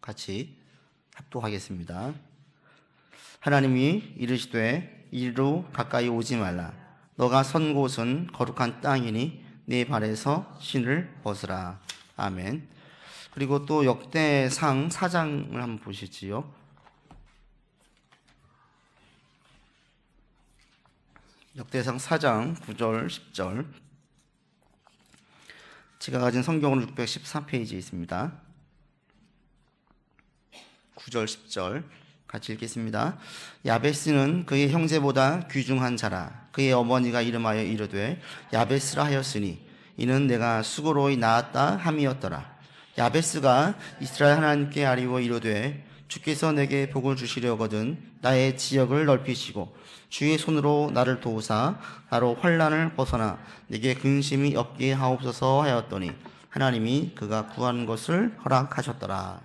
같이 합독하겠습니다. 하나님이 이르시되 이리로 가까이 오지 말라. 너가 선 곳은 거룩한 땅이니 네 발에서 신을 벗으라. 아멘. 그리고 또 역대상 4장을 한번 보시지요. 역대상 4장 9절 10절. 제가 가진 성경은 614페이지에 있습니다. 9절 10절 같이 읽겠습니다. 야베스는 그의 형제보다 귀중한 자라. 그의 어머니가 이름하여 이르되 야베스라 하였으니 이는 내가 수고로이 낳았다 함이었더라. 야베스가 이스라엘 하나님께 아뢰어 이르되 주께서 내게 복을 주시려거든 나의 지역을 넓히시고 주의 손으로 나를 도우사 나로 환난을 벗어나 내게 근심이 없게 하옵소서 하였더니 하나님이 그가 구하는 것을 허락하셨더라.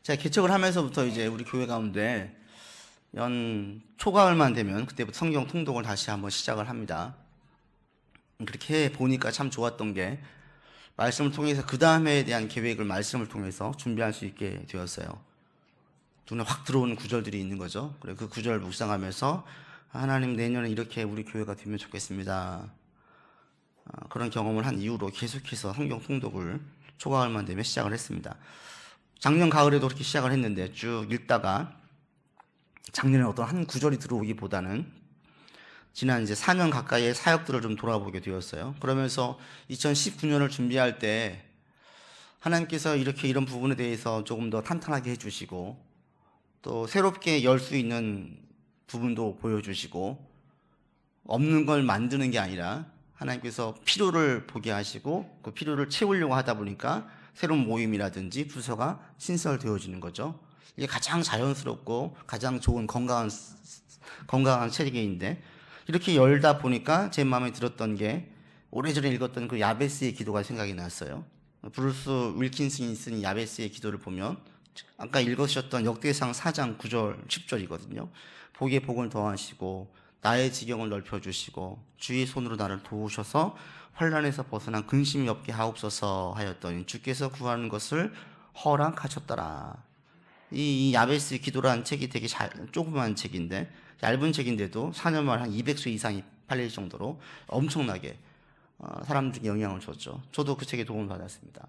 제가 개척을 하면서부터 이제 우리 교회 가운데 연 초가을만 되면 그때부터 성경 통독을 다시 한번 시작을 합니다. 그렇게 보니까 참 좋았던 게 말씀을 통해서 그 다음에 대한 계획을 말씀을 통해서 준비할 수 있게 되었어요. 눈에 확 들어오는 구절들이 있는 거죠. 그래서 그 구절을 묵상하면서 하나님 내년에 이렇게 우리 교회가 되면 좋겠습니다. 그런 경험을 한 이후로 계속해서 성경 통독을 초가을만 되면 시작을 했습니다. 작년 가을에도 그렇게 시작을 했는데 쭉 읽다가 작년에 어떤 한 구절이 들어오기보다는 지난 이제 4년 가까이의 사역들을 좀 돌아보게 되었어요. 그러면서 2019년을 준비할 때 하나님께서 이렇게 이런 부분에 대해서 조금 더 탄탄하게 해주시고 또 새롭게 열 수 있는 부분도 보여주시고 없는 걸 만드는 게 아니라 하나님께서 필요를 보게 하시고 그 필요를 채우려고 하다 보니까 새로운 모임이라든지 부서가 신설되어지는 거죠. 이게 가장 자연스럽고 가장 좋은 건강한 체계인데 이렇게 열다 보니까 제 마음에 들었던 게 오래전에 읽었던 그 야베스의 기도가 생각이 났어요. 브루스 윌킨슨이 쓴 야베스의 기도를 보면 아까 읽으셨던 역대상 4장 9절 10절이거든요. 복에 복을 더하시고 나의 지경을 넓혀주시고 주의 손으로 나를 도우셔서 환난에서 벗어나 근심이 없게 하옵소서 하였더니 주께서 구하는 것을 허락하셨더라. 이 야베스 기도라는 책이 되게 조그만 책인데 얇은 책인데도 4년 만에 한 200수 이상이 팔릴 정도로 엄청나게 사람들에게 영향을 줬죠. 저도 그 책에 도움을 받았습니다.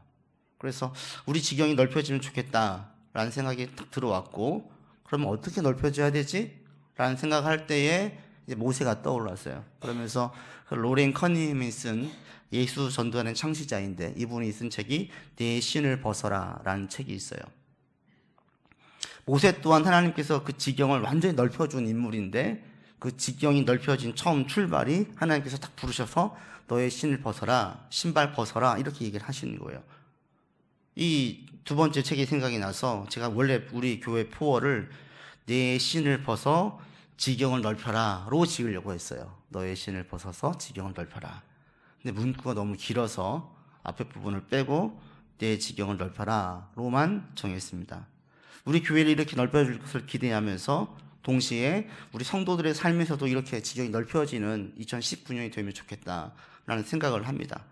그래서 우리 지경이 넓혀지면 좋겠다라는 생각이 딱 들어왔고 그러면 어떻게 넓혀져야 되지? 라는 생각할 때에 이제 모세가 떠올랐어요. 그러면서 그 로렌 커니햄이 쓴 예수 전도하는 창시자인데 이분이 쓴 책이 내 신을 벗어라 라는 책이 있어요. 모세 또한 하나님께서 그 지경을 완전히 넓혀준 인물인데 그 지경이 넓혀진 처음 출발이 하나님께서 딱 부르셔서 너의 신을 벗어라, 신발 벗어라 이렇게 얘기를 하시는 거예요. 이 두 번째 책이 생각이 나서 제가 원래 우리 교회 포어를 내 신을 벗어 지경을 넓혀라로 지으려고 했어요. 너의 신을 벗어서 지경을 넓혀라. 근데 문구가 너무 길어서 앞에 부분을 빼고 내 지경을 넓혀라로만 정했습니다. 우리 교회를 이렇게 넓혀줄 것을 기대하면서 동시에 우리 성도들의 삶에서도 이렇게 지경이 넓혀지는 2019년이 되면 좋겠다라는 생각을 합니다.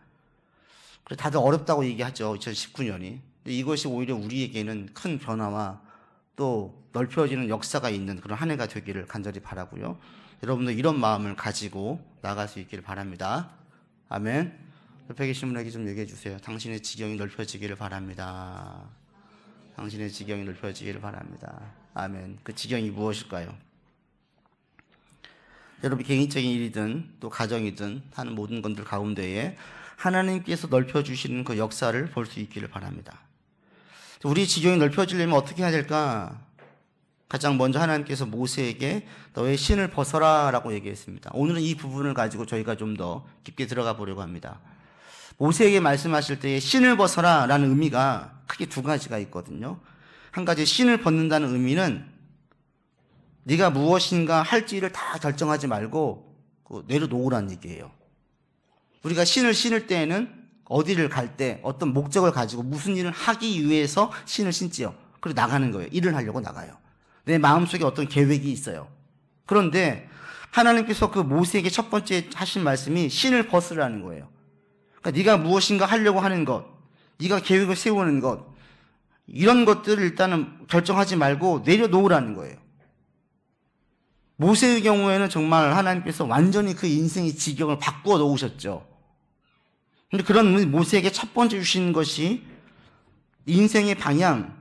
그래 다들 어렵다고 얘기하죠. 2019년이. 근데 이것이 오히려 우리에게는 큰 변화와 또 넓혀지는 역사가 있는 그런 한 해가 되기를 간절히 바라고요. 여러분들 이런 마음을 가지고 나갈 수 있기를 바랍니다. 아멘. 옆에 계신 분에게 좀 얘기해 주세요. 당신의 지경이 넓혀지기를 바랍니다. 당신의 지경이 넓혀지기를 바랍니다. 아멘. 그 지경이 무엇일까요? 여러분 개인적인 일이든 또 가정이든 하는 모든 것들 가운데에 하나님께서 넓혀주시는 그 역사를 볼 수 있기를 바랍니다. 우리 지경이 넓혀지려면 어떻게 해야 될까? 가장 먼저 하나님께서 모세에게 너의 신을 벗어라 라고 얘기했습니다. 오늘은 이 부분을 가지고 저희가 좀 더 깊게 들어가 보려고 합니다. 모세에게 말씀하실 때 신을 벗어라 라는 의미가 크게 두 가지가 있거든요. 한 가지 신을 벗는다는 의미는 네가 무엇인가 할지를 다 결정하지 말고 내려놓으라는 얘기예요. 우리가 신을 신을 때에는 어디를 갈 때 어떤 목적을 가지고 무슨 일을 하기 위해서 신을 신지요. 그리고 나가는 거예요. 일을 하려고 나가요. 내 마음속에 어떤 계획이 있어요. 그런데 하나님께서 그 모세에게 첫 번째 하신 말씀이 신을 벗으라는 거예요. 그러니까 네가 무엇인가 하려고 하는 것, 네가 계획을 세우는 것, 이런 것들을 일단은 결정하지 말고 내려놓으라는 거예요. 모세의 경우에는 정말 하나님께서 완전히 그 인생의 지경을 바꾸어 놓으셨죠. 근데 그런 모세에게 첫 번째 주신 것이 인생의 방향,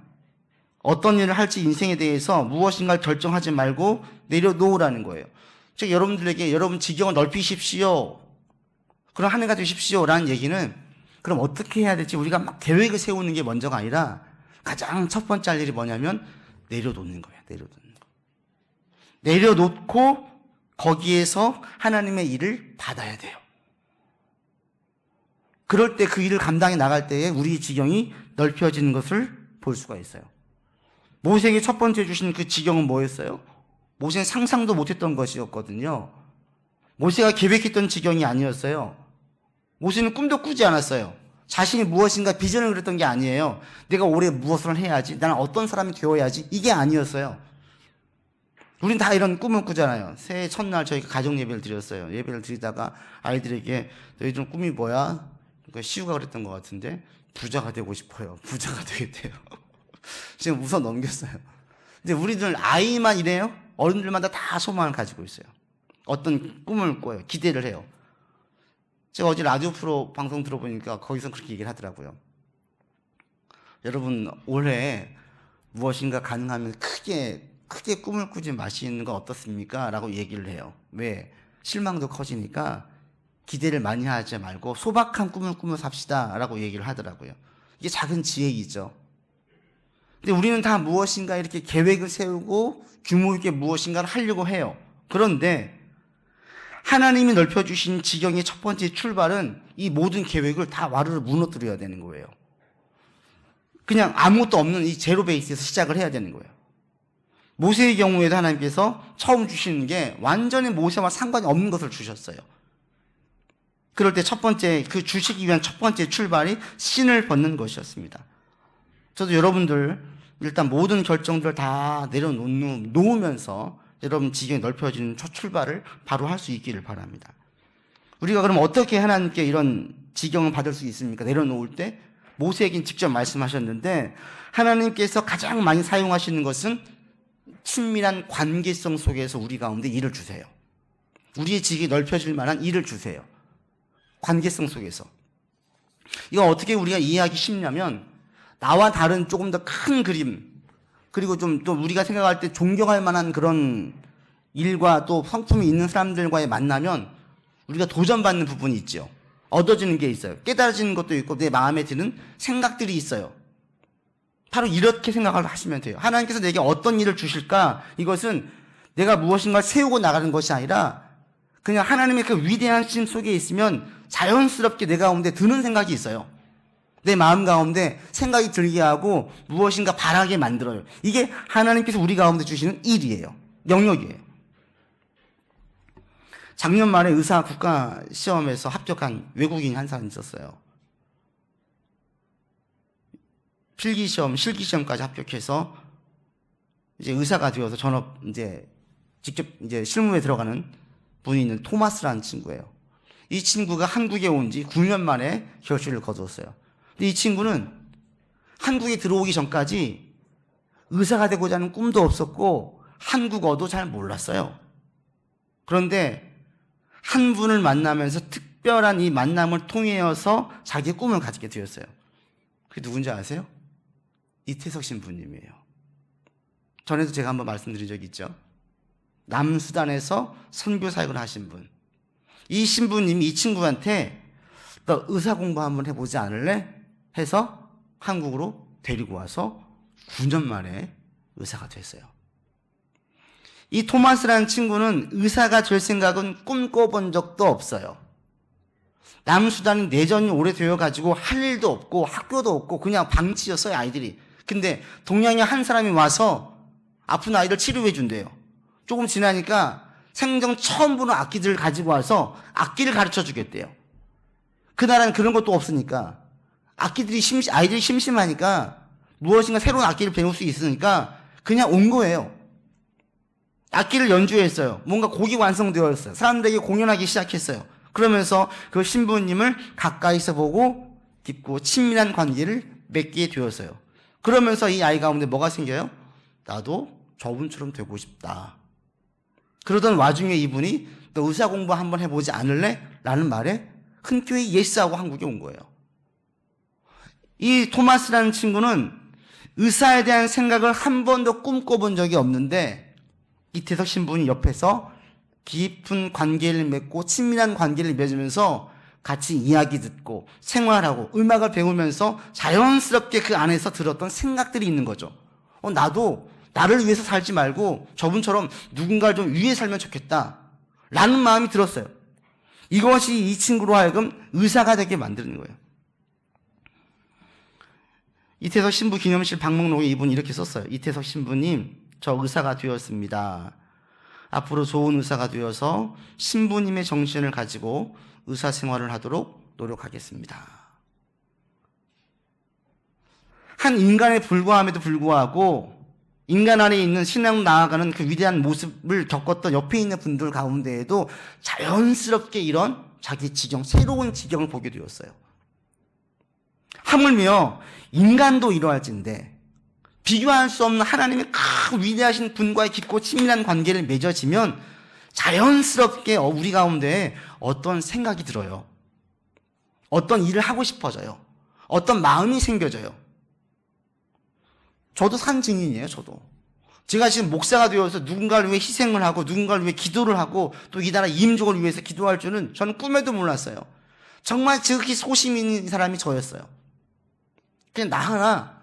어떤 일을 할지 인생에 대해서 무엇인가를 결정하지 말고 내려놓으라는 거예요. 즉 여러분들에게 여러분 지경을 넓히십시오, 그런 한 해가 되십시오 라는 얘기는 그럼 어떻게 해야 될지 우리가 막 계획을 세우는 게 먼저가 아니라 가장 첫 번째 할 일이 뭐냐면 내려놓는 거예요. 내려놓고 거기에서 하나님의 일을 받아야 돼요. 그럴 때 그 일을 감당해 나갈 때에 우리 지경이 넓혀지는 것을 볼 수가 있어요. 모세에게 첫 번째 주신 그 지경은 뭐였어요? 모세는 상상도 못했던 것이었거든요. 모세가 계획했던 지경이 아니었어요. 모세는 꿈도 꾸지 않았어요. 자신이 무엇인가 비전을 그렸던 게 아니에요. 내가 올해 무엇을 해야지, 나는 어떤 사람이 되어야지, 이게 아니었어요. 우린 다 이런 꿈을 꾸잖아요. 새해 첫날 저희가 가정 예배를 드렸어요. 예배를 드리다가 아이들에게 너희들 꿈이 뭐야? 그러니까 시우가 그랬던 것 같은데 부자가 되고 싶어요. 부자가 되겠대요. 지금 웃어 넘겼어요. 근데 우리들 아이만 이래요? 어른들마다 다 소망을 가지고 있어요. 어떤 꿈을 꿔요. 기대를 해요. 제가 어제 라디오 프로 방송 들어보니까 거기서 그렇게 얘기를 하더라고요. 여러분 올해 무엇인가 가능하면 크게 꿈을 꾸지 마시는 건 어떻습니까? 라고 얘기를 해요. 왜? 실망도 커지니까 기대를 많이 하지 말고 소박한 꿈을 꾸며 삽시다 라고 얘기를 하더라고요. 이게 작은 지혜이죠. 근데 우리는 다 무엇인가 이렇게 계획을 세우고 규모 있게 무엇인가를 하려고 해요. 그런데 하나님이 넓혀주신 지경의 첫 번째 출발은 이 모든 계획을 다 와르르 무너뜨려야 되는 거예요. 그냥 아무것도 없는 이 제로 베이스에서 시작을 해야 되는 거예요. 모세의 경우에도 하나님께서 처음 주시는 게 완전히 모세와 상관이 없는 것을 주셨어요. 그럴 때 첫 번째, 그 주시기 위한 첫 번째 출발이 신을 벗는 것이었습니다. 저도 여러분들 일단 모든 결정들을 다 내려놓으면서 여러분 지경이 넓혀지는 첫 출발을 바로 할 수 있기를 바랍니다. 우리가 그럼 어떻게 하나님께 이런 지경을 받을 수 있습니까? 내려놓을 때 모세에겐 직접 말씀하셨는데 하나님께서 가장 많이 사용하시는 것은 친밀한 관계성 속에서 우리 가운데 일을 주세요. 우리의 지경이 넓혀질 만한 일을 주세요. 관계성 속에서. 이거 어떻게 우리가 이해하기 쉽냐면 나와 다른 조금 더 큰 그림, 그리고 좀 또 우리가 생각할 때 존경할 만한 그런 일과 또 성품이 있는 사람들과의 만나면 우리가 도전받는 부분이 있죠. 얻어지는 게 있어요. 깨달아지는 것도 있고 내 마음에 드는 생각들이 있어요. 바로 이렇게 생각을 하시면 돼요. 하나님께서 내게 어떤 일을 주실까? 이것은 내가 무엇인가 세우고 나가는 것이 아니라 그냥 하나님의 그 위대한 심 속에 있으면 자연스럽게 내 가운데 드는 생각이 있어요. 내 마음 가운데 생각이 들게 하고 무엇인가 바라게 만들어요. 이게 하나님께서 우리 가운데 주시는 일이에요. 영역이에요. 작년 말에 의사 국가시험에서 합격한 외국인 한 사람 있었어요. 필기시험, 실기시험까지 합격해서 이제 의사가 되어서 전업 직접 실무에 들어가는 분이 있는 토마스라는 친구예요. 이 친구가 한국에 온 지 9년 만에 결실을 거두었어요. 근데 이 친구는 한국에 들어오기 전까지 의사가 되고자 하는 꿈도 없었고 한국어도 잘 몰랐어요. 그런데 한 분을 만나면서 특별한 이 만남을 통해서 자기의 꿈을 가지게 되었어요. 그게 누군지 아세요? 이태석 신부님이에요. 전에도 제가 한번 말씀드린 적이 있죠. 남수단에서 선교 사역을 하신 분. 이 신부님이 이 친구한테 너 의사 공부 한번 해보지 않을래? 해서 한국으로 데리고 와서 9년 만에 의사가 됐어요. 이 토마스라는 친구는 의사가 될 생각은 꿈꿔본 적도 없어요. 남수단이 내전이 오래되어가지고 할 일도 없고 학교도 없고 그냥 방치였어요, 아이들이. 근데 동양의 한 사람이 와서 아픈 아이를 치료해 준대요. 조금 지나니까 생전 처음 보는 악기들을 가지고 와서 악기를 가르쳐 주겠대요. 그 나라는 그런 것도 없으니까 아이들이 심심하니까 무엇인가 새로운 악기를 배울 수 있으니까 그냥 온 거예요. 악기를 연주했어요. 뭔가 곡이 완성되었어요. 사람들에게 공연하기 시작했어요. 그러면서 그 신부님을 가까이서 보고 깊고 친밀한 관계를 맺게 되었어요. 그러면서 이 아이 가운데 뭐가 생겨요? 나도 저분처럼 되고 싶다. 그러던 와중에 이분이 너 의사 공부 한번 해보지 않을래? 라는 말에 흔쾌히 예스하고 한국에 온 거예요. 이 토마스라는 친구는 의사에 대한 생각을 한 번도 꿈꿔본 적이 없는데 이태석 신부님 옆에서 깊은 관계를 맺고 친밀한 관계를 맺으면서 같이 이야기 듣고 생활하고 음악을 배우면서 자연스럽게 그 안에서 들었던 생각들이 있는 거죠. 나도 나를 위해서 살지 말고 저분처럼 누군가를 좀 위해 살면 좋겠다 라는 마음이 들었어요. 이것이 이 친구로 하여금 의사가 되게 만드는 거예요. 이태석 신부 기념실 방목록에 이분이 이렇게 썼어요. 이태석 신부님, 저 의사가 되었습니다. 앞으로 좋은 의사가 되어서 신부님의 정신을 가지고 의사 생활을 하도록 노력하겠습니다. 한 인간에 불과함에도 불구하고 인간 안에 있는 신앙으로 나아가는 그 위대한 모습을 겪었던 옆에 있는 분들 가운데에도 자연스럽게 이런 자기 지경, 새로운 지경을 보게 되었어요. 하물며 인간도 이러할진데 비교할 수 없는 하나님의 큰 위대하신 분과의 깊고 친밀한 관계를 맺어지면 자연스럽게 우리 가운데 어떤 생각이 들어요. 어떤 일을 하고 싶어져요. 어떤 마음이 생겨져요. 저도 산 증인이에요. 저도. 제가 지금 목사가 되어서 누군가를 위해 희생을 하고 누군가를 위해 기도를 하고 또 이 나라 이민족을 위해서 기도할 줄은 저는 꿈에도 몰랐어요. 정말 지극히 소심 있는 사람이 저였어요. 그냥 나 하나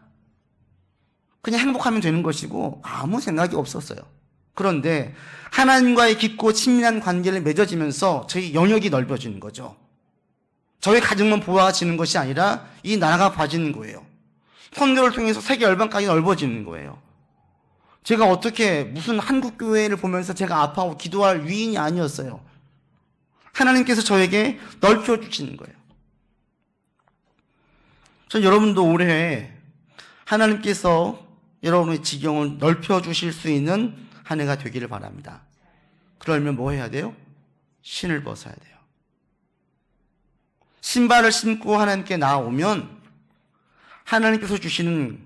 그냥 행복하면 되는 것이고 아무 생각이 없었어요. 그런데 하나님과의 깊고 친밀한 관계를 맺어지면서 저희 영역이 넓어지는 거죠. 저희 가정만 보아지는 것이 아니라 이 나라가 봐지는 거예요. 선교를 통해서 세계 열방까지 넓어지는 거예요. 제가 어떻게 무슨 한국교회를 보면서 제가 아파하고 기도할 위인이 아니었어요. 하나님께서 저에게 넓혀주시는 거예요. 전 여러분도 올해 하나님께서 여러분의 지경을 넓혀주실 수 있는 한 해가 되기를 바랍니다. 그러려면 뭐 해야 돼요? 신을 벗어야 돼요. 신발을 신고 하나님께 나아오면 하나님께서 주시는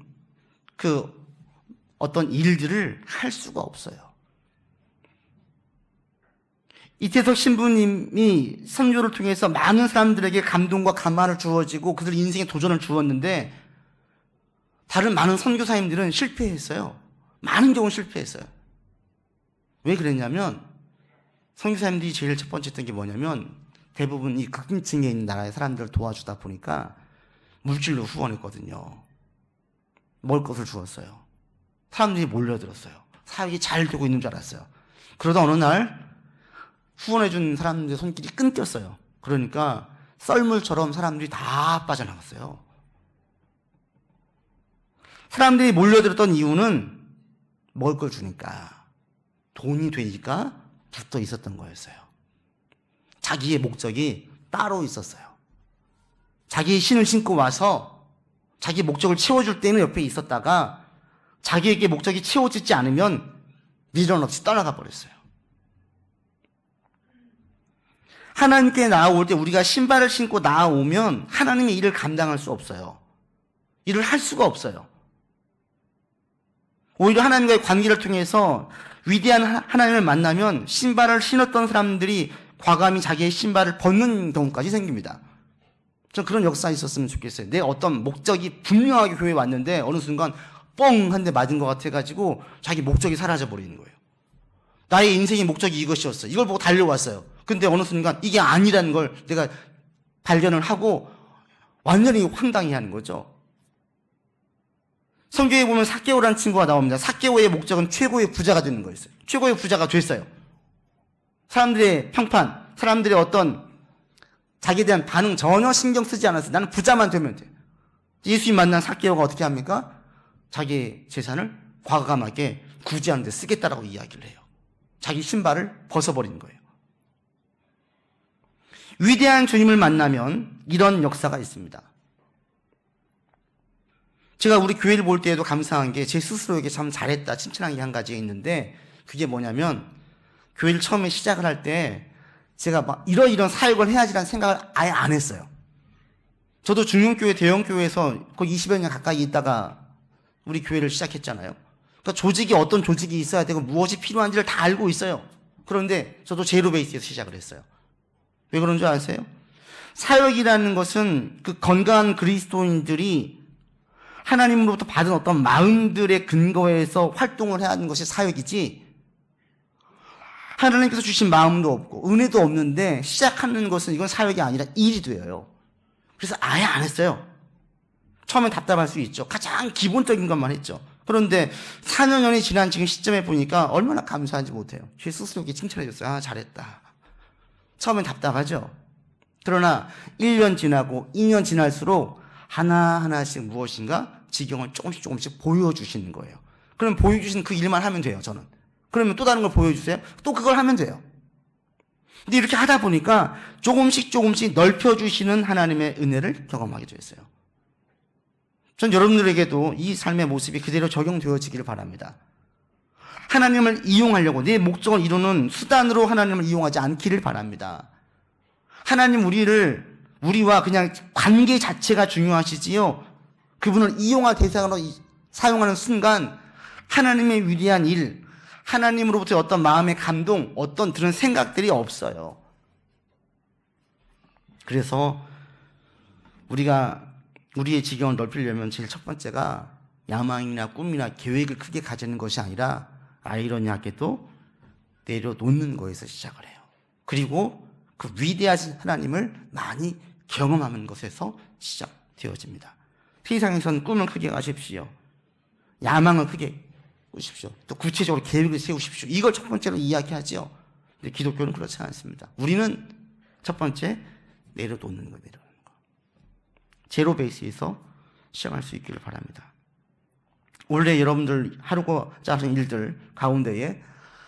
그 어떤 일들을 할 수가 없어요. 이태석 신부님이 선교를 통해서 많은 사람들에게 감동과 감화를 주어지고 그들 인생에 도전을 주었는데 다른 많은 선교사님들은 실패했어요. 많은 경우 실패했어요. 왜 그랬냐면 선교사님들이 제일 첫 번째 했던 게 뭐냐면 대부분 이 극빈층에 있는 나라의 사람들을 도와주다 보니까 물질로 후원했거든요. 먹을 것을 주었어요. 사람들이 몰려들었어요. 사역이 잘 되고 있는 줄 알았어요. 그러다 어느 날 후원해준 사람들의 손길이 끊겼어요. 그러니까 썰물처럼 사람들이 다 빠져나갔어요. 사람들이 몰려들었던 이유는 먹을 걸 주니까, 돈이 되니까 붙어 있었던 거였어요. 자기의 목적이 따로 있었어요. 자기 신을 신고 와서 자기 목적을 채워줄 때는 옆에 있었다가 자기에게 목적이 채워지지 않으면 미련 없이 떠나가 버렸어요. 하나님께 나아올 때 우리가 신발을 신고 나아오면 하나님의 일을 감당할 수 없어요. 일을 할 수가 없어요. 오히려 하나님과의 관계를 통해서 위대한 하나님을 만나면 신발을 신었던 사람들이 과감히 자기의 신발을 벗는 경우까지 생깁니다. 전 그런 역사 있었으면 좋겠어요. 내 어떤 목적이 분명하게 교회에 왔는데 어느 순간 뻥 한 대 맞은 것 같아가지고 자기 목적이 사라져 버리는 거예요. 나의 인생의 목적이 이것이었어. 이걸 보고 달려왔어요. 근데 어느 순간 이게 아니라는 걸 내가 발견을 하고 완전히 황당해하는 거죠. 성경에 보면 삭개오라는 친구가 나옵니다. 삭개오의 목적은 최고의 부자가 되는 거였어요. 최고의 부자가 됐어요. 사람들의 평판, 사람들의 어떤 자기에 대한 반응 전혀 신경 쓰지 않았어요. 나는 부자만 되면 돼. 예수님 만난 삭개오가 어떻게 합니까? 자기 재산을 과감하게 구제하는 데 쓰겠다라고 이야기를 해요. 자기 신발을 벗어버리는 거예요. 위대한 주님을 만나면 이런 역사가 있습니다. 제가 우리 교회를 볼 때에도 감사한 게 제 스스로에게 참 잘했다 칭찬한 게 한 가지 있는데 그게 뭐냐면 교회를 처음에 시작을 할 때 제가 막 이런 사역을 해야지라는 생각을 아예 안 했어요. 저도 중형교회, 대형교회에서 거의 20여 년 가까이 있다가 우리 교회를 시작했잖아요. 그러니까 조직이 어떤 조직이 있어야 되고 무엇이 필요한지를 다 알고 있어요. 그런데 저도 제로 베이스에서 시작을 했어요. 왜 그런 줄 아세요? 사역이라는 것은 그 건강한 그리스도인들이 하나님으로부터 받은 어떤 마음들의 근거에서 활동을 해야 하는 것이 사역이지, 하나님께서 주신 마음도 없고 은혜도 없는데 시작하는 것은 이건 사역이 아니라 일이 돼요. 그래서 아예 안 했어요. 처음엔 답답할 수 있죠. 가장 기본적인 것만 했죠. 그런데 4년 년이 지난 지금 시점에 보니까 얼마나 감사한지 못해요. 제 스스로에게 칭찬해 줬어요. 아, 잘했다. 처음엔 답답하죠. 그러나 1년 지나고 2년 지날수록 하나하나씩 무엇인가 지경을 조금씩 보여주시는 거예요. 그럼 보여주신 그 일만 하면 돼요, 저는. 그러면 또 다른 걸 보여주세요. 또 그걸 하면 돼요. 근데 이렇게 하다 보니까 조금씩 넓혀주시는 하나님의 은혜를 경험하게 됐어요. 전 여러분들에게도 이 삶의 모습이 그대로 적용되어지기를 바랍니다. 하나님을 이용하려고 내 목적을 이루는 수단으로 하나님을 이용하지 않기를 바랍니다. 하나님 우리와 그냥 관계 자체가 중요하시지요. 그분을 이용할 대상으로 사용하는 순간 하나님의 위대한 일, 하나님으로부터 어떤 마음의 감동, 어떤 그런 생각들이 없어요. 그래서 우리가 우리의 지경을 넓히려면 제일 첫 번째가 야망이나 꿈이나 계획을 크게 가지는 것이 아니라 아이러니하게도 내려놓는 거에서 시작을 해요. 그리고 그 위대하신 하나님을 많이 경험하는 것에서 시작되어집니다. 세상에선 꿈을 크게 가십시오. 야망을 크게 꾸십시오. 또 구체적으로 계획을 세우십시오. 이걸 첫 번째로 이야기하죠. 근데 기독교는 그렇지 않습니다. 우리는 첫 번째 내려놓는 거. 제로 베이스에서 시작할 수 있기를 바랍니다. 원래 여러분들 하루고자 하는 일들 가운데에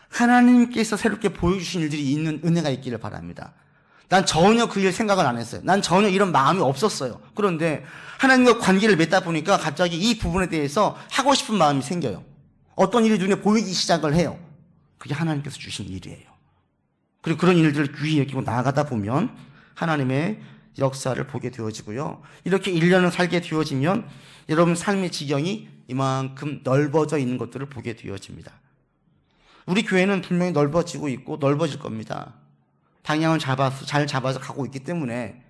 하나님께서 새롭게 보여주신 일들이 있는 은혜가 있기를 바랍니다. 난 전혀 그 일 생각을 안 했어요. 난 전혀 이런 마음이 없었어요. 그런데 하나님과 관계를 맺다 보니까 갑자기 이 부분에 대해서 하고 싶은 마음이 생겨요. 어떤 일이 눈에 보이기 시작을 해요. 그게 하나님께서 주신 일이에요. 그리고 그런 일들을 귀히 여기고 나아가다 보면 하나님의 역사를 보게 되어지고요. 이렇게 1년을 살게 되어지면 여러분 삶의 지경이 이만큼 넓어져 있는 것들을 보게 되어집니다. 우리 교회는 분명히 넓어지고 있고 넓어질 겁니다. 방향을 잘 잡아서 가고 있기 때문에,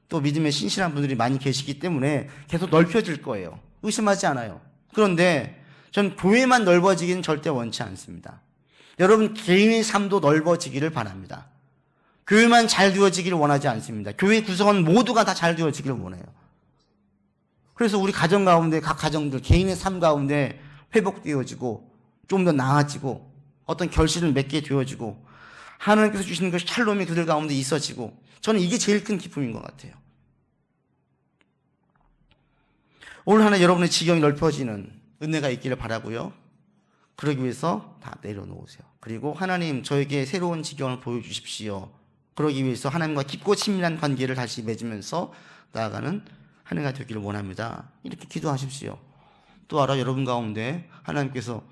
또 믿음에 신실한 분들이 많이 계시기 때문에 계속 넓혀질 거예요. 의심하지 않아요. 그런데 전 교회만 넓어지기는 절대 원치 않습니다. 여러분 개인의 삶도 넓어지기를 바랍니다. 교회만 잘 되어지기를 원하지 않습니다. 교회 구성원 모두가 다 잘 되어지기를 원해요. 그래서 우리 가정 가운데 각 가정들 개인의 삶 가운데 회복되어지고 좀 더 나아지고 어떤 결실을 맺게 되어지고 하나님께서 주시는 그 샬롬이 그들 가운데 있어지고, 저는 이게 제일 큰 기쁨인 것 같아요. 올 한 해 여러분의 지경이 넓혀지는 은혜가 있기를 바라고요. 그러기 위해서 다 내려놓으세요. 그리고 하나님 저에게 새로운 지경을 보여주십시오. 그러기 위해서 하나님과 깊고 친밀한 관계를 다시 맺으면서 나아가는 한 해가 되기를 원합니다. 이렇게 기도하십시오. 또 알아, 여러분 가운데 하나님께서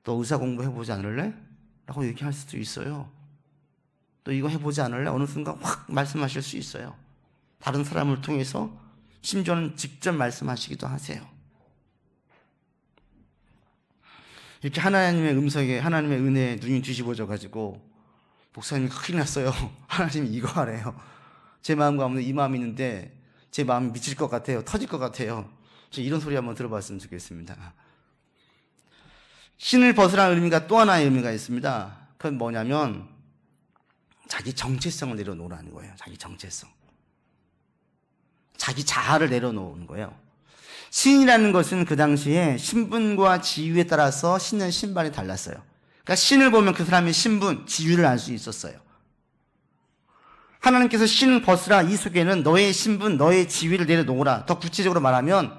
너 의사 공부해보지 않을래? 라고 얘기할 수도 있어요. 또 이거 해보지 않을래? 어느 순간 확 말씀하실 수 있어요. 다른 사람을 통해서 심지어는 직접 말씀하시기도 하세요. 이렇게 하나님의 음성에, 하나님의 은혜에 눈이 뒤집어져 가지고 목사님이 큰일 났어요. 하나님이 이거 하래요. 제 마음 가운데 이 마음이 있는데 제 마음이 미칠 것 같아요. 터질 것 같아요. 이런 소리 한번 들어봤으면 좋겠습니다. 신을 벗으라는 의미가 또 하나의 의미가 있습니다. 그건 뭐냐면 자기 정체성을 내려놓으라는 거예요. 자기 정체성. 자기 자아를 내려놓는 거예요. 신이라는 것은 그 당시에 신분과 지위에 따라서 신는 신발이 달랐어요. 그러니까 신을 보면 그 사람의 신분, 지위를 알 수 있었어요. 하나님께서 신을 벗으라, 이 속에는 너의 신분, 너의 지위를 내려놓으라. 더 구체적으로 말하면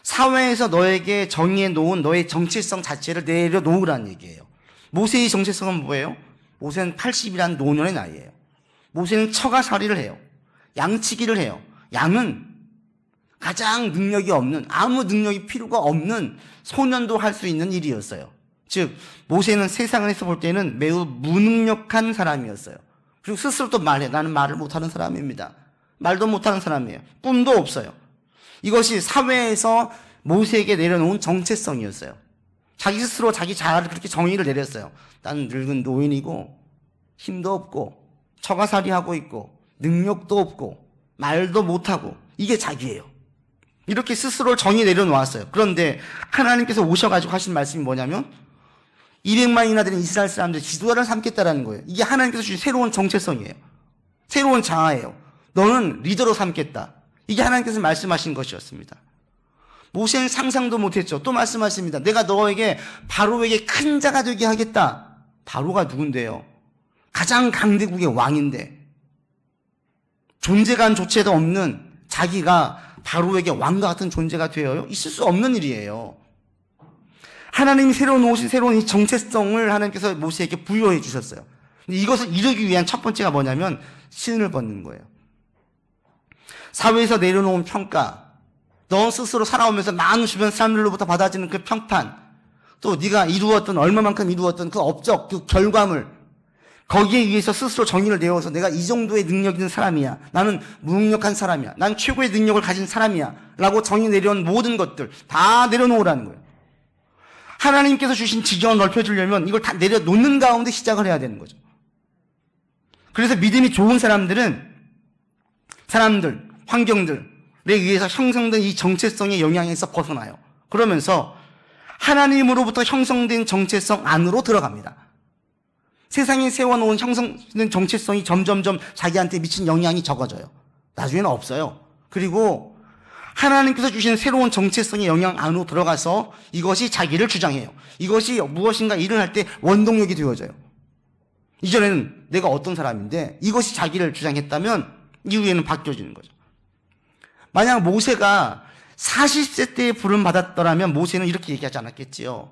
사회에서 너에게 정의해 놓은 너의 정체성 자체를 내려놓으라는 얘기예요. 모세의 정체성은 뭐예요? 모세는 80이라는 노년의 나이예요. 모세는 처가살이를 해요. 양치기를 해요. 양은 가장 능력이 없는, 아무 능력이 필요가 없는 소년도 할 수 있는 일이었어요. 즉 모세는 세상에서 볼 때는 매우 무능력한 사람이었어요. 그리고 스스로 또 말해. 나는 말을 못하는 사람입니다. 말도 못하는 사람이에요. 꿈도 없어요. 이것이 사회에서 모세에게 내려놓은 정체성이었어요. 자기 스스로 자기 자아를 그렇게 정의를 내렸어요. 나는 늙은 노인이고 힘도 없고 처가살이하고 있고 능력도 없고 말도 못하고 이게 자기예요. 이렇게 스스로 정의 내려놓았어요. 그런데 하나님께서 오셔가지고 하신 말씀이 뭐냐면 200만이나 되는 이스라엘 사람들이 지도자를 삼겠다라는 거예요. 이게 하나님께서 주신 새로운 정체성이에요. 새로운 자아예요. 너는 리더로 삼겠다. 이게 하나님께서 말씀하신 것이었습니다. 모세는 상상도 못했죠. 또 말씀하십니다. 내가 너에게 바로에게 큰 자가 되게 하겠다. 바로가 누군데요? 가장 강대국의 왕인데 존재감조차도 없는 자기가 바로에게 왕과 같은 존재가 되어요? 있을 수 없는 일이에요. 하나님이 새로 놓으신 새로운 이 정체성을 하나님께서 모세에게 부여해 주셨어요. 이것을 이루기 위한 첫 번째가 뭐냐면 신을 벗는 거예요. 사회에서 내려놓은 평가, 너 스스로 살아오면서 많은 주변 사람들로부터 받아지는 그 평판, 또 네가 이루었던 얼마만큼 이루었던 그 업적, 그 결과물, 거기에 의해서 스스로 정의를 내어서 내가 이 정도의 능력 있는 사람이야. 나는 무능력한 사람이야. 난 최고의 능력을 가진 사람이야. 라고 정의 내려온 모든 것들 다 내려놓으라는 거예요. 하나님께서 주신 지경을 넓혀주려면 이걸 다 내려놓는 가운데 시작을 해야 되는 거죠. 그래서 믿음이 좋은 사람들, 환경들에 의해서 형성된 이 정체성의 영향에서 벗어나요. 그러면서 하나님으로부터 형성된 정체성 안으로 들어갑니다. 세상에 세워놓은 형성된 정체성이 점점점 자기한테 미친 영향이 적어져요. 나중에는 없어요. 그리고 하나님께서 주신 새로운 정체성의 영향 안으로 들어가서 이것이 자기를 주장해요. 이것이 무엇인가 일을 할 때 원동력이 되어져요. 이전에는 내가 어떤 사람인데 이것이 자기를 주장했다면 이후에는 바뀌어지는 거죠. 만약 모세가 40세 때에 부름 받았더라면 모세는 이렇게 얘기하지 않았겠지요.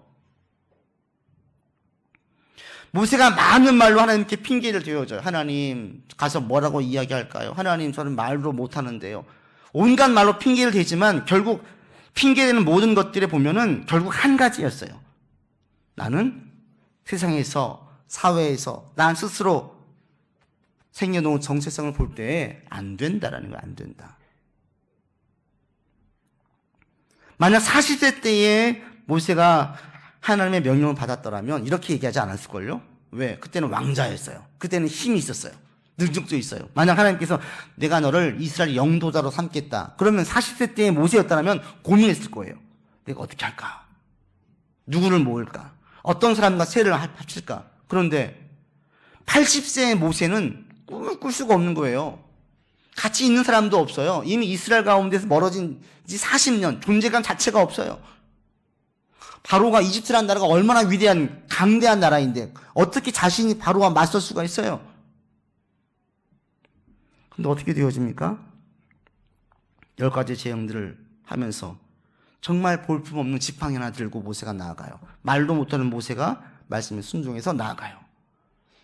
모세가 많은 말로 하나님께 핑계를 대어줘요. 하나님 가서 뭐라고 이야기할까요? 하나님 저는 말도 못하는데요. 온갖 말로 핑계를 대지만 결국 핑계되는 모든 것들에 보면은 결국 한 가지였어요. 나는 세상에서 사회에서 난 스스로 생겨놓은 정체성을 볼 때 안 된다라는 거야. 안 된다. 만약 40세 때에 모세가 하나님의 명령을 받았더라면 이렇게 얘기하지 않았을걸요? 왜? 그때는 왕자였어요. 그때는 힘이 있었어요. 능력도 있어요. 만약 하나님께서 내가 너를 이스라엘 영도자로 삼겠다. 그러면 40세 때의 모세였다면 고민했을 거예요. 내가 어떻게 할까? 누구를 모을까? 어떤 사람과 세를 합칠까? 그런데 80세의 모세는 꿈을 꿀 수가 없는 거예요. 같이 있는 사람도 없어요. 이미 이스라엘 가운데서 멀어진 지 40년, 존재감 자체가 없어요. 바로가 이집트라는 나라가 얼마나 위대한 강대한 나라인데 어떻게 자신이 바로와 맞설 수가 있어요? 근데 어떻게 되어집니까? 10가지 재앙들을 하면서 정말 볼품없는 지팡이 하나 들고 모세가 나아가요. 말도 못하는 모세가 말씀에 순종해서 나아가요.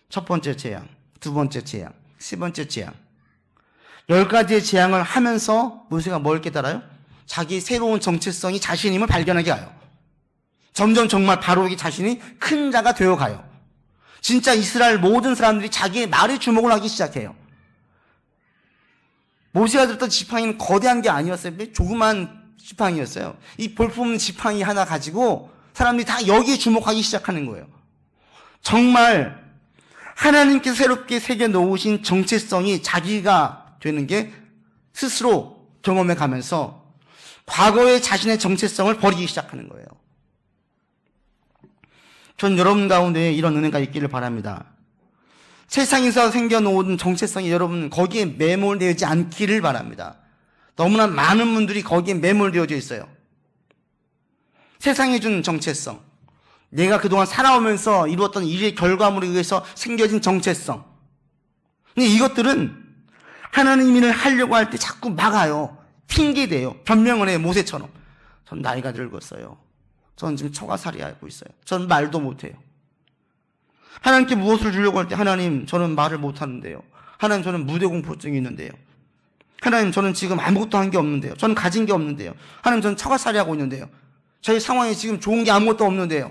첫 번째 재앙, 두 번째 재앙, 세 번째 재앙. 10가지의 재앙을 하면서 모세가 뭘 깨달아요? 자기 새로운 정체성이 자신임을 발견하게 하여 점점 정말 바로에게 자신이 큰 자가 되어가요. 진짜 이스라엘 모든 사람들이 자기의 말에 주목을 하기 시작해요. 모세가 들었던 지팡이는 거대한 게 아니었어요. 조그만 지팡이였어요. 이 볼품없는 지팡이 하나 가지고 사람들이 다 여기에 주목하기 시작하는 거예요. 정말 하나님께서 새롭게 새겨 놓으신 정체성이 자기가 되는 게 스스로 경험해 가면서 과거의 자신의 정체성을 버리기 시작하는 거예요. 전 여러분 가운데 이런 은혜가 있기를 바랍니다. 세상에서 생겨놓은 정체성이 여러분 거기에 매몰되지 않기를 바랍니다. 너무나 많은 분들이 거기에 매몰되어져 있어요. 세상이 준 정체성, 내가 그동안 살아오면서 이루었던 일의 결과물에 의해서 생겨진 정체성. 근데 이것들은 하나님 일을 하려고 할 때 자꾸 막아요. 핑계대요. 변명을 해요. 모세처럼. 전 나이가 늙었어요. 전 지금 처가살이하고 있어요. 전 말도 못해요. 하나님께 무엇을 주려고 할 때 하나님 저는 말을 못하는데요. 하나님 저는 무대공포증이 있는데요. 하나님 저는 지금 아무것도 한 게 없는데요. 저는 가진 게 없는데요. 하나님 저는 처가살이하고 있는데요. 저희 상황이 지금 좋은 게 아무것도 없는데요.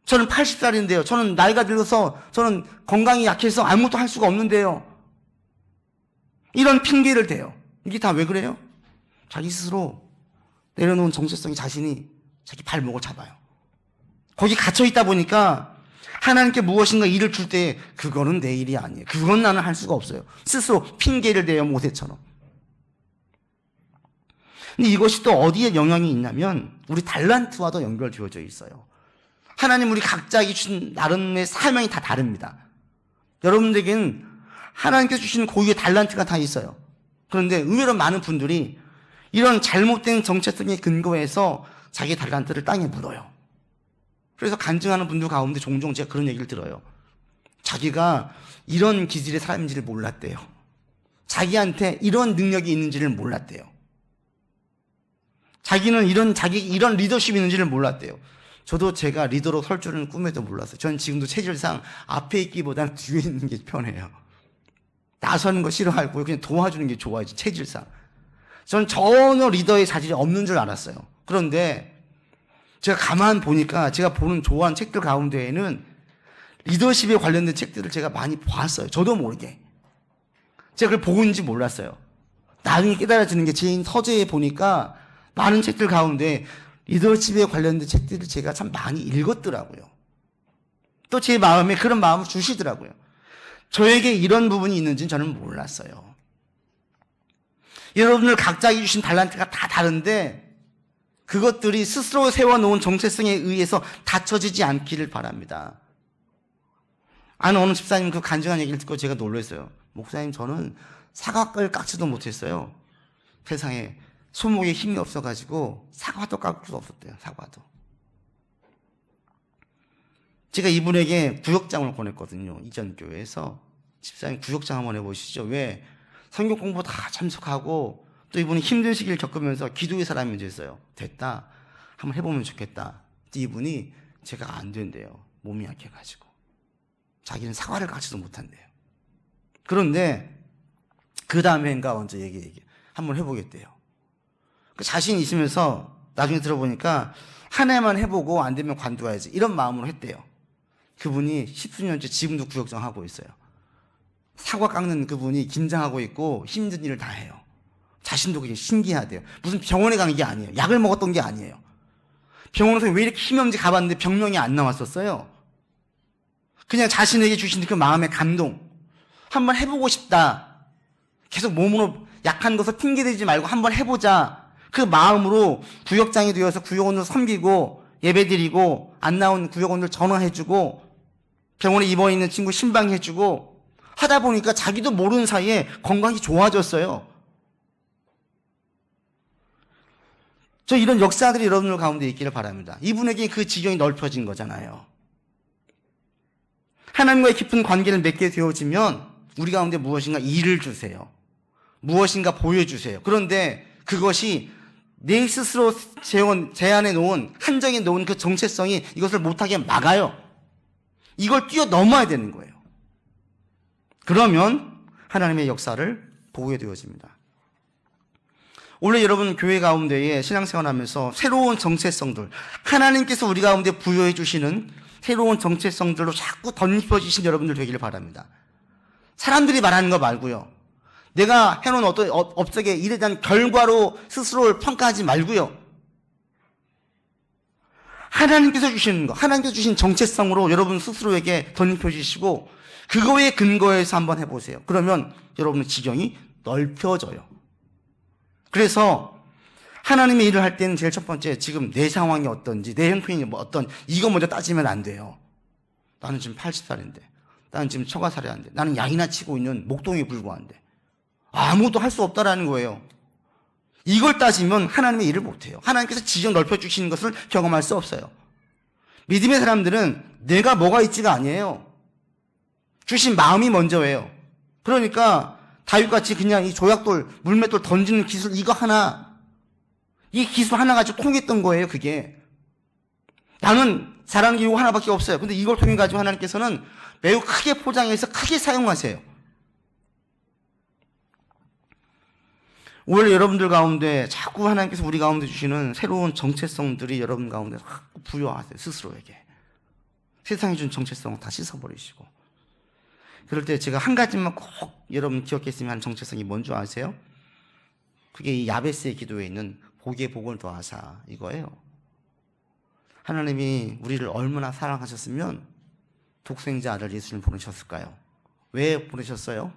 저는 80살인데요. 저는 나이가 들어서 저는 건강이 약해서 아무것도 할 수가 없는데요. 이런 핑계를 대요. 이게 다 왜 그래요? 자기 스스로 내려놓은 정체성이 자신이 자기 발목을 잡아요. 거기 갇혀 있다 보니까 하나님께 무엇인가 일을 줄 때 그거는 내 일이 아니에요. 그건 나는 할 수가 없어요. 스스로 핑계를 대요. 모세처럼. 근데 이것이 또 어디에 영향이 있냐면 우리 달란트와도 연결되어져 있어요. 하나님 우리 각자에게 주신 나름의 사명이 다 다릅니다. 여러분들에게는 하나님께서 주신 고유의 달란트가 다 있어요. 그런데 의외로 많은 분들이 이런 잘못된 정체성에 근거해서 자기 달란트를 땅에 묻어요. 그래서 간증하는 분들 가운데 종종 제가 그런 얘기를 들어요. 자기가 이런 기질의 사람인지를 몰랐대요. 자기한테 이런 능력이 있는지를 몰랐대요. 자기는 이런 리더십이 있는지를 몰랐대요. 저도 제가 리더로 설 줄은 꿈에도 몰랐어요. 저는 지금도 체질상 앞에 있기보다는 뒤에 있는 게 편해요. 나서는 거 싫어하고 그냥 도와주는 게 좋아요. 체질상. 저는 전혀 리더의 자질이 없는 줄 알았어요. 그런데 제가 가만 보니까 제가 좋아하는 책들 가운데에는 리더십에 관련된 책들을 제가 많이 봤어요. 저도 모르게. 제가 그걸 보고 있는지 몰랐어요. 나중에 깨달아지는 게 제 서재에 보니까 많은 책들 가운데 리더십에 관련된 책들을 제가 참 많이 읽었더라고요. 또 제 마음에 그런 마음을 주시더라고요. 저에게 이런 부분이 있는지는 저는 몰랐어요. 여러분들 각자에게 주신 달란트가 다 다른데 그것들이 스스로 세워놓은 정체성에 의해서 닫혀지지 않기를 바랍니다. 아는 어느 집사님 그 간증한 얘기를 듣고 제가 놀랐어요. 목사님 저는 사과를 깎지도 못했어요. 세상에 손목에 힘이 없어가지고 사과도 깎을 수 없었대요. 사과도. 제가 이분에게 구역장을 보냈거든요. 이전 교회에서. 집사님 구역장 한번 해보시죠. 왜? 성경 공부 다 참석하고 또 이분이 힘든 시기를 겪으면서 기도의 사람이 됐어요. 됐다. 한번 해보면 좋겠다. 이분이 제가 안 된대요. 몸이 약해가지고. 자기는 사과를 깎지도 못한대요. 그런데 그 다음에인가 먼저 한번 해보겠대요. 자신 있으면서 나중에 들어보니까 한 해만 해보고 안 되면 관두어야지 이런 마음으로 했대요. 그분이 10수년째 지금도 구역장 하고 있어요. 사과 깎는 그분이 김장하고 있고 힘든 일을 다 해요. 자신도 그게 신기하대요. 무슨 병원에 간 게 아니에요. 약을 먹었던 게 아니에요. 병원에서 왜 이렇게 힘이 없는지 가봤는데 병명이 안 나왔었어요. 그냥 자신에게 주신 그 마음의 감동. 한번 해보고 싶다. 계속 몸으로 약한 것을 핑계대지 말고 한번 해보자. 그 마음으로 구역장이 되어서 구역원을 섬기고 예배드리고 안 나온 구역원들 전화해주고 병원에 입원해 있는 친구 신방해주고 하다 보니까 자기도 모르는 사이에 건강이 좋아졌어요. 저 이런 역사들이 여러분들 가운데 있기를 바랍니다. 이분에게 그 지경이 넓혀진 거잖아요. 하나님과의 깊은 관계를 맺게 되어지면 우리 가운데 무엇인가 일을 주세요. 무엇인가 보여주세요. 그런데 그것이 내 스스로 제안해 놓은, 한정해 놓은 그 정체성이 이것을 못하게 막아요. 이걸 뛰어넘어야 되는 거예요. 그러면 하나님의 역사를 보게 되어집니다. 원래 여러분 교회 가운데에 신앙생활 하면서 새로운 정체성들, 하나님께서 우리 가운데 부여해 주시는 새로운 정체성들로 자꾸 덧입혀지신 여러분들 되기를 바랍니다. 사람들이 말하는 거 말고요. 내가 해놓은 어떤 업적의 일에 대한 결과로 스스로를 평가하지 말고요. 하나님께서 주시는 거, 하나님께서 주신 정체성으로 여러분 스스로에게 덧입혀 주시고 그거에 근거해서 한번 해보세요. 그러면 여러분의 지경이 넓혀져요. 그래서 하나님의 일을 할 때는 제일 첫 번째 지금 내 상황이 어떤지, 내 형편이 이거 먼저 따지면 안 돼요. 나는 지금 80살인데, 나는 지금 처가살이 안 돼. 나는 양이나 치고 있는 목동에 불과한데 아무것도 할 수 없다라는 거예요. 이걸 따지면 하나님의 일을 못해요. 하나님께서 지경 넓혀주시는 것을 경험할 수 없어요. 믿음의 사람들은 내가 뭐가 있지가 아니에요. 주신 마음이 먼저예요. 그러니까 다윗같이 그냥 이 조약돌, 물맷돌 던지는 기술 이거 하나, 이 기술 하나 가지고 통했던 거예요. 그게 나는 잘하는 게 이거 하나밖에 없어요. 근데 이걸 통해 가지고 하나님께서는 매우 크게 포장해서 크게 사용하세요. 오히려 여러분들 가운데 자꾸 하나님께서 우리 가운데 주시는 새로운 정체성들이 여러분 가운데 자꾸 부여하세요. 스스로에게. 세상이 준 정체성을 다 씻어버리시고. 그럴 때 제가 한 가지만 꼭 여러분 기억했으면 하는 정체성이 뭔 줄 아세요? 그게 이 야베스의 기도에 있는 복에 복을 더하사 이거예요. 하나님이 우리를 얼마나 사랑하셨으면 독생자 아들 예수를 보내셨을까요? 왜 보내셨어요?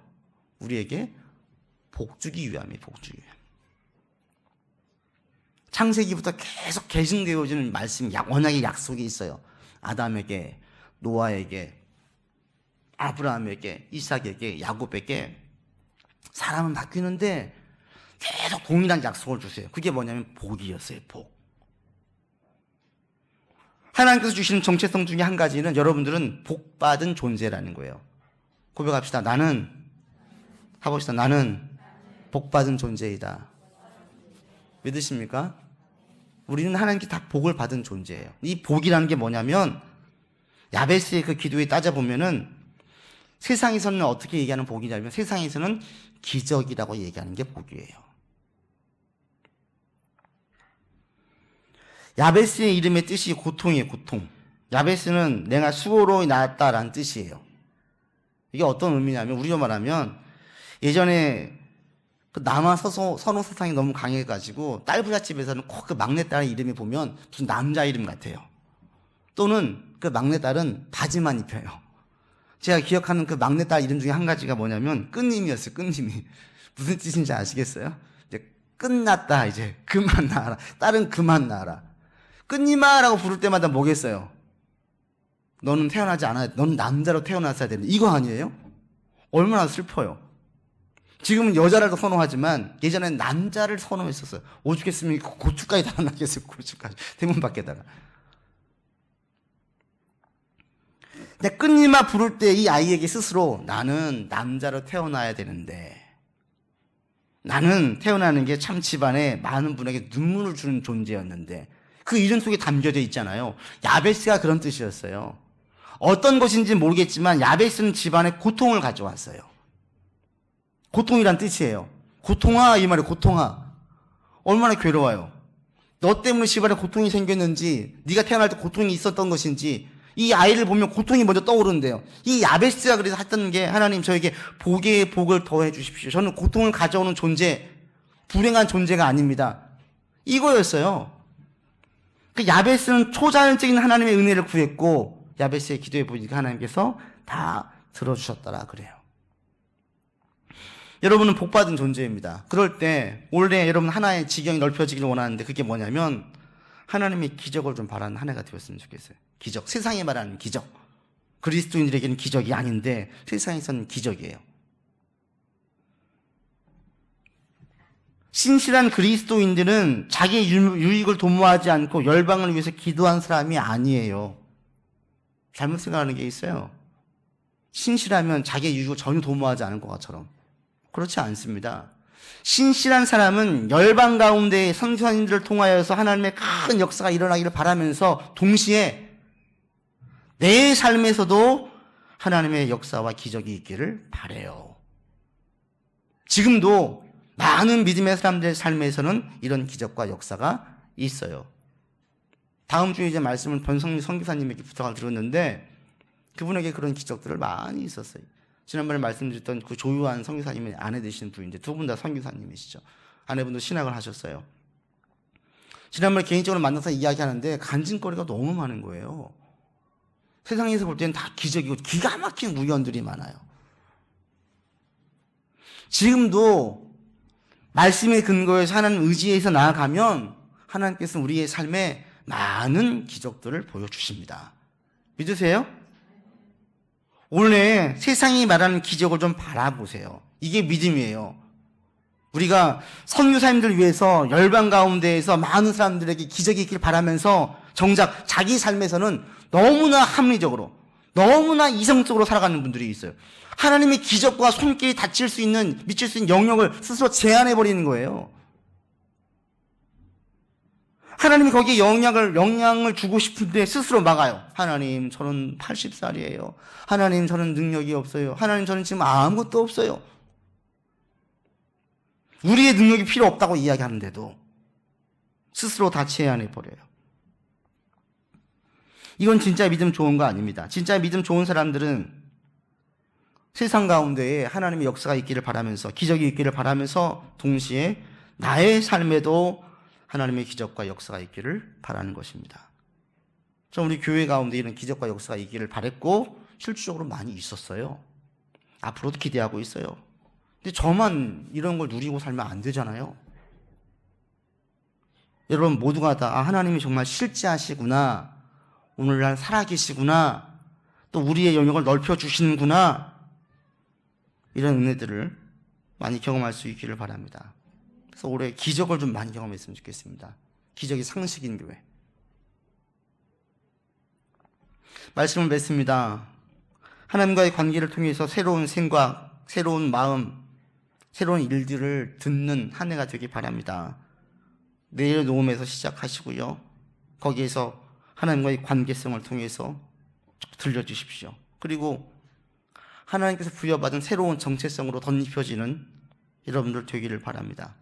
우리에게 복 주기 위함이에요. 복 주기 위함. 창세기부터 계속 계승되어지는 말씀이 언약의 약속이 있어요. 아담에게, 노아에게, 아브라함에게, 이삭에게, 야곱에게. 사람은 바뀌는데 계속 동일한 약속을 주세요. 그게 뭐냐면 복이었어요. 복. 하나님께서 주시는 정체성 중에 한 가지는 여러분들은 복받은 존재라는 거예요. 고백합시다. 해봅시다. 나는 복받은 존재이다. 믿으십니까? 우리는 하나님께 다 복을 받은 존재예요. 이 복이라는 게 뭐냐면 야베스의 그 기도에 따져보면은 세상에서는 어떻게 얘기하는 복이냐면 세상에서는 기적이라고 얘기하는 게 복이에요. 야베스의 이름의 뜻이 고통이에요. 고통. 야베스는 내가 수고로 낳았다라는 뜻이에요. 이게 어떤 의미냐면 우리로 말하면 예전에 그 남아 선호 사상이 너무 강해가지고 딸 부잣집에서는 꼭 그 막내딸 이름이 보면 무슨 남자 이름 같아요. 또는 그 막내딸은 바지만 입혀요. 제가 기억하는 그 막내딸 이름 중에 한 가지가 뭐냐면 끝님이었어요. 끝님이. 무슨 뜻인지 아시겠어요? 이제 끝났다. 이제 그만 나와라. 딸은 그만 나와라. 끝님아라고 부를 때마다 뭐겠어요? 너는 태어나지 않아야 돼. 너는 남자로 태어났어야 되는 이거 아니에요? 얼마나 슬퍼요. 지금은 여자라도 선호하지만 예전에는 남자를 선호했었어요. 오죽했으면 고추까지 달아났겠어요. 고추까지 대문 밖에다가. 근데 끝님아 부를 때 이 아이에게 스스로 나는 남자로 태어나야 되는데 나는 태어나는 게 참 집안에 많은 분에게 눈물을 주는 존재였는데 그 이름 속에 담겨져 있잖아요. 야베스가 그런 뜻이었어요. 어떤 것인지 모르겠지만 야베스는 집안에 고통을 가져왔어요. 고통이란 뜻이에요. 고통아 이 말이 고통아. 얼마나 괴로워요. 너 때문에 집안에 고통이 생겼는지 네가 태어날 때 고통이 있었던 것인지 이 아이를 보면 고통이 먼저 떠오르는데요. 이 야베스가 그래서 했던 게 하나님 저에게 복의 복을 더해 주십시오. 저는 고통을 가져오는 존재, 불행한 존재가 아닙니다. 이거였어요. 그 야베스는 초자연적인 하나님의 은혜를 구했고 야베스의 기도에 보니까 하나님께서 다 들어주셨더라 그래요. 여러분은 복받은 존재입니다. 그럴 때 원래 여러분 하나의 지경이 넓혀지기를 원하는데 그게 뭐냐면 하나님의 기적을 좀 바라는 한 해가 되었으면 좋겠어요. 기적. 세상에 말하는 기적. 그리스도인들에게는 기적이 아닌데 세상에서는 기적이에요. 신실한 그리스도인들은 자기의 유익을 도모하지 않고 열방을 위해서 기도한 사람이 아니에요. 잘못 생각하는 게 있어요. 신실하면 자기의 유익을 전혀 도모하지 않을 것처럼. 그렇지 않습니다. 신실한 사람은 열방 가운데 선지자님들을 통하여서 하나님의 큰 역사가 일어나기를 바라면서 동시에 내 삶에서도 하나님의 역사와 기적이 있기를 바라요. 지금도 많은 믿음의 사람들의 삶에서는 이런 기적과 역사가 있어요. 다음 주에 이제 말씀을 변성민 선교사님에게 부탁을 드렸는데 그분에게 그런 기적들을 많이 있었어요. 지난번에 말씀드렸던 그 조유한 선교사님의 아내 되시는 분인데 두 분 다 선교사님이시죠. 아내분도 신학을 하셨어요. 지난번에 개인적으로 만나서 이야기하는데 간증거리가 너무 많은 거예요. 세상에서 볼 때는 다 기적이고 기가 막힌 우연들이 많아요. 지금도 말씀의 근거에서 하나님 의지에서 나아가면 하나님께서 우리의 삶에 많은 기적들을 보여주십니다. 믿으세요? 원래 세상이 말하는 기적을 좀 바라보세요. 이게 믿음이에요. 우리가 선교사님들 위해서 열방 가운데에서 많은 사람들에게 기적이 있길 바라면서 정작 자기 삶에서는 너무나 합리적으로 너무나 이성적으로 살아가는 분들이 있어요. 하나님의 기적과 손길이 미칠 수 있는 영역을 스스로 제한해버리는 거예요. 하나님이 거기에 영향을 주고 싶은데 스스로 막아요. 하나님, 저는 80살이에요. 하나님, 저는 능력이 없어요. 하나님, 저는 지금 아무것도 없어요. 우리의 능력이 필요 없다고 이야기하는데도 스스로 다 제한해버려요. 이건 진짜 믿음 좋은 거 아닙니다. 진짜 믿음 좋은 사람들은 세상 가운데에 하나님의 역사가 있기를 바라면서, 기적이 있기를 바라면서 동시에 나의 삶에도 하나님의 기적과 역사가 있기를 바라는 것입니다. 저 우리 교회 가운데 이런 기적과 역사가 있기를 바랬고 실질적으로 많이 있었어요. 앞으로도 기대하고 있어요. 근데 저만 이런 걸 누리고 살면 안 되잖아요. 여러분 모두가 다 하나님이 정말 실제하시구나, 오늘날 살아계시구나, 또 우리의 영역을 넓혀주시는구나, 이런 은혜들을 많이 경험할 수 있기를 바랍니다. 그래서 올해 기적을 좀 많이 경험했으면 좋겠습니다. 기적이 상식인 교회. 말씀을 맺습니다. 하나님과의 관계를 통해서 새로운 생각, 새로운 마음, 새로운 일들을 듣는 한 해가 되길 바랍니다. 내일 녹음에서 시작하시고요. 거기에서 하나님과의 관계성을 통해서 들려주십시오. 그리고 하나님께서 부여받은 새로운 정체성으로 덧입혀지는 여러분들 되기를 바랍니다.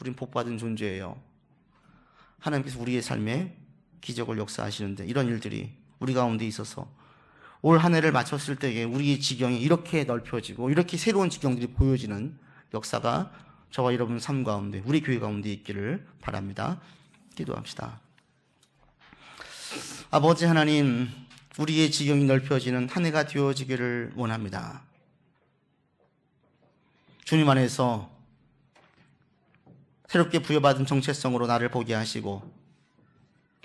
우린 복받은 존재예요. 하나님께서 우리의 삶에 기적을 역사하시는데 이런 일들이 우리 가운데 있어서 올 한 해를 마쳤을 때에 우리의 지경이 이렇게 넓혀지고 이렇게 새로운 지경들이 보여지는 역사가 저와 여러분 삶 가운데, 우리 교회 가운데 있기를 바랍니다. 기도합시다. 아버지 하나님, 우리의 지경이 넓혀지는 한 해가 되어지기를 원합니다. 주님 안에서 새롭게 부여받은 정체성으로 나를 보게 하시고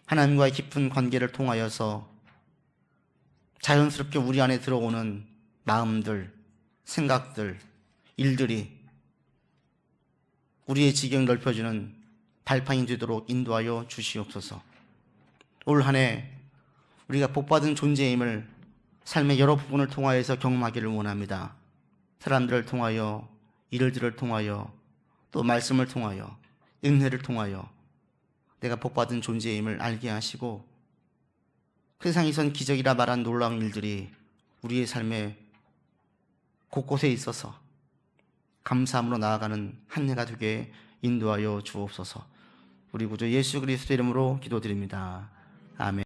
하나님과의 깊은 관계를 통하여서 자연스럽게 우리 안에 들어오는 마음들, 생각들, 일들이 우리의 지경을 넓혀주는 발판이 되도록 인도하여 주시옵소서. 올 한 해 우리가 복받은 존재임을 삶의 여러 부분을 통하여서 경험하기를 원합니다. 사람들을 통하여, 일들을 통하여, 또 말씀을 통하여, 은혜를 통하여 내가 복받은 존재임을 알게 하시고 세상에선 기적이라 말한 놀라운 일들이 우리의 삶에 곳곳에 있어서 감사함으로 나아가는 한 해가 되게 인도하여 주옵소서. 우리 구주 예수 그리스도 이름으로 기도드립니다. 아멘.